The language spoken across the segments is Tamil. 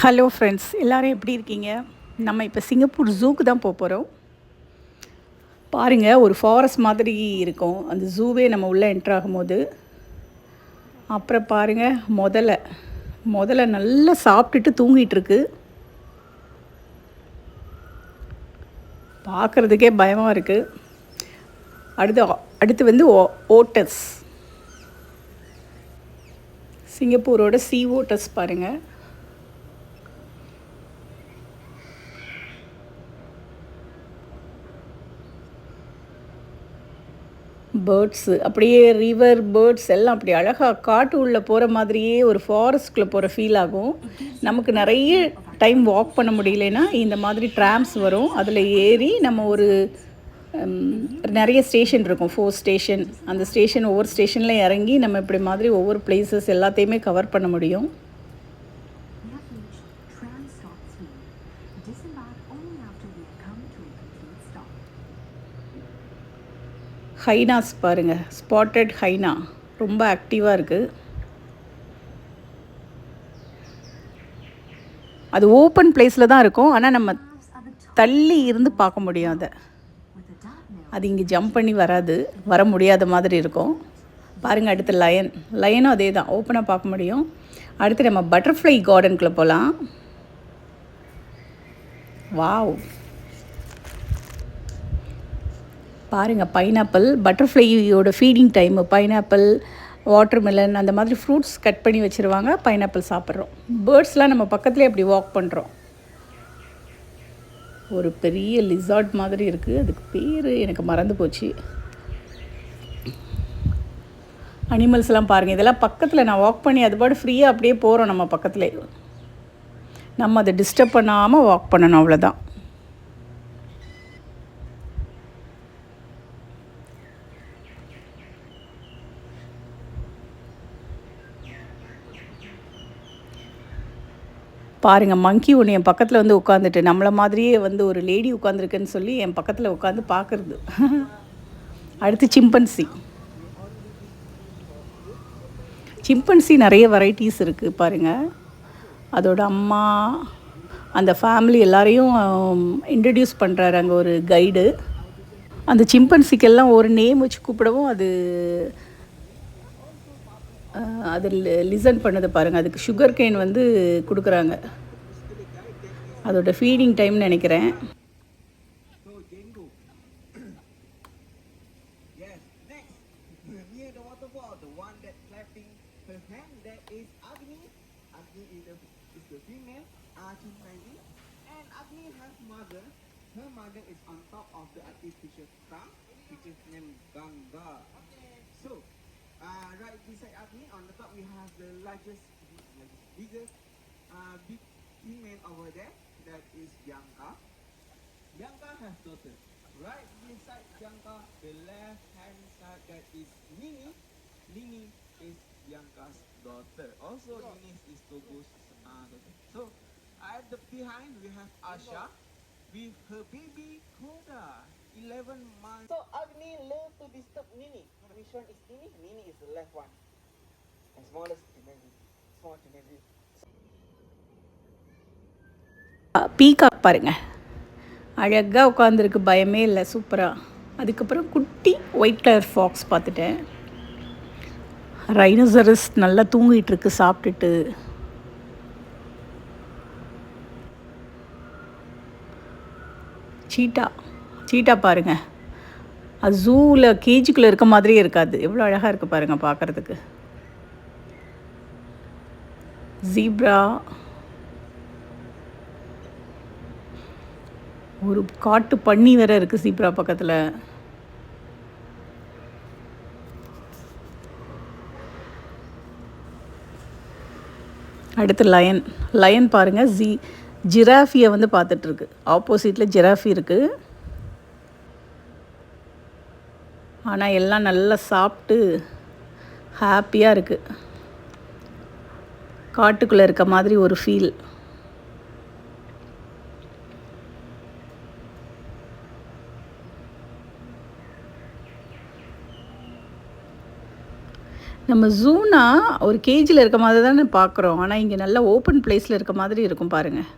ஹலோ ஃப்ரெண்ட்ஸ், எல்லோரும் எப்படி இருக்கீங்க? நம்ம இப்போ சிங்கப்பூர் ஜூக்கு தான் போகிறோம். பாருங்கள், ஒரு ஃபாரஸ்ட் மாதிரி இருக்கும் அந்த ஜூவே நம்ம உள்ளே என்ட்ரு ஆகும்போது. அப்புறம் பாருங்கள், முதல்ல நல்லா சாப்பிட்டுட்டு தூங்கிட்டுருக்கு. பார்க்குறதுக்கே பயமாக இருக்குது. அடுத்து வந்து ஓட்டர்ஸ், சிங்கப்பூரோட சி ஓட்டர்ஸ் பாருங்கள். பேர்ட்ஸு அப்படியே ரிவர் பேர்ட்ஸ் எல்லாம் அப்படி அழகாக காட்டு உள்ளே போகிற மாதிரியே ஒரு ஃபாரஸ்ட்குள்ளே போகிற ஃபீல் ஆகும். நமக்கு நிறைய டைம் வாக் பண்ண முடியலன்னா இந்த மாதிரி ட்ராம்ஸ் வரும். அதில் ஏறி நம்ம ஒரு நிறைய ஸ்டேஷன் இருக்கும், 4 ஸ்டேஷன். அந்த ஸ்டேஷன் ஒவ்வொரு ஸ்டேஷனில் இறங்கி நம்ம இப்படி மாதிரி ஒவ்வொரு பிளேசஸ் எல்லாத்தையுமே கவர் பண்ண முடியும். ஹைனாஸ் பாருங்கள், ஸ்பாட்டட் ஹைனா ரொம்ப ஆக்டிவாக இருக்குது. அது ஓப்பன் பிளேஸில் தான் இருக்கும், ஆனால் நம்ம தள்ளி இருந்து பார்க்க முடியும். அது இங்கே ஜம்ப் பண்ணி வர முடியாத மாதிரி இருக்கும். பாருங்கள், அடுத்து லயனும் அதே தான், ஓப்பனாக பார்க்க முடியும். அடுத்து நம்ம பட்டர்ஃப்ளை கார்டனுக்குள்ளே போகலாம். வாவ், பாருங்கள், பைனாப்பிள், பட்டர்ஃப்ளையோட ஃபீடிங் டைமு. பைனாப்பிள், வாட்டர்மெலன் அந்த மாதிரி ஃப்ரூட்ஸ் கட் பண்ணி வச்சுருவாங்க. பைனாப்பிள் சாப்பிட்றோம். பேர்ட்ஸ்லாம் நம்ம பக்கத்துலேயே அப்படி வாக் பண்ணுறோம். ஒரு பெரிய லிசார்ட் மாதிரி இருக்குது, அதுக்கு பேர் எனக்கு மறந்து போச்சு. அனிமல்ஸ்லாம் பாருங்கள், இதெல்லாம் பக்கத்தில் நான் வாக் பண்ணி அது பாடு ஃப்ரீயாக அப்படியே போகிறோம். நம்ம பக்கத்துலேயே நம்ம அதை டிஸ்டர்ப் பண்ணாமல் வாக் பண்ணணும், அவ்வளோதான். பாருங்கள், மங்கி ஒன்று என் பக்கத்தில் வந்து உட்காந்துட்டு, நம்மளை மாதிரியே வந்து ஒரு லேடி உட்காந்துருக்குன்னு சொல்லி என் பக்கத்தில் உட்காந்து பார்க்குறது. அடுத்து சிம்பன்சி நிறைய வெரைட்டிஸ் இருக்குது பாருங்கள். அதோட அம்மா, அந்த ஃபேமிலி எல்லாரையும் இன்ட்ரடியூஸ் பண்ணுறாரு அங்கே ஒரு கைடு. அந்த சிம்பன்சிக்கெல்லாம் ஒரு நேம் வச்சு கூப்பிடவும் அது லிசன் பண்ணது பாருங்கள். அதுக்கு சுகர் கேன் வந்து கொடுக்குறாங்க. அதோட ஃபீடிங் டைம்னு நினைக்கிறேன். Her mother is on top of the artificial trunk, which is named Ganga. So, right beside Agni, on the top we have the biggest big female over there. That is Bianca. Bianca has daughter. Right beside Bianca, the left hand side, that is Nini. Nini is Bianca's daughter. Also, Nini is Togo's daughter. So, at the behind we have Asha with her baby Koda, 11 months. So Agni loves to disturb Nini. Which one is Nini? Nini is the left one. And smallest Nini. Small Nini. Peacock பாருங்கள், அழகாக உட்காந்துருக்கு, பயமே இல்லை, சூப்பராக. அதுக்கப்புறம் குட்டி ஒயிட் கலர் ஃபாக்ஸ் பார்த்துட்டேன். ரைனோசரஸ் நல்லா தூங்கிட்டுருக்கு சாப்பிட்டுட்டு. சீட்டா பாருங்கள், அது ஜூவில் கேஜிக்குள்ளே இருக்க மாதிரியே இருக்காது, எவ்வளோ அழகாக இருக்குது பாருங்கள் பார்க்குறதுக்கு. ஜீப்ரா, ஒரு காட்டு பன்னி வேறு இருக்குது ஜீப்ரா பக்கத்தில். அடுத்து லயன் பாருங்கள். ஜிராஃபியை வந்து பார்த்துட்ருக்கு. ஆப்போசிட்டில் ஜிராஃபி இருக்குது. ஆனால் எல்லாம் நல்லா சாப்பிட்டு ஹாப்பியாக இருக்குது. காட்டுக்குள்ளே இருக்க மாதிரி ஒரு ஃபீல். நம்ம ஜூனா ஒரு கேஜில் இருக்க மாதிரி தானே பார்க்குறோம், ஆனால் இங்கே நல்லா ஓப்பன் பிளேஸில் இருக்க மாதிரி இருக்கும் பாருங்கள்.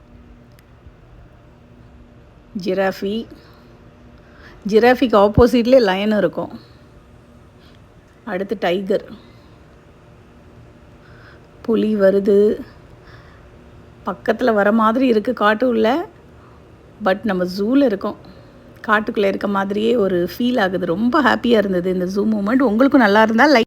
ஜிராஃபிக்கு ஆப்போசிட்லேயே லயன் இருக்கும். அடுத்து டைகர், புலி வருது. பக்கத்தில் வர மாதிரி இருக்குது காட்டு உள்ள, பட் நம்ம ஜூவில் இருக்கோம். காட்டுக்குள்ளே இருக்க மாதிரியே ஒரு ஃபீல் ஆகுது. ரொம்ப ஹாப்பியாக இருந்தது இந்த ஜூ மூமெண்ட். உங்களுக்கும் நல்லா இருந்தால் லைக்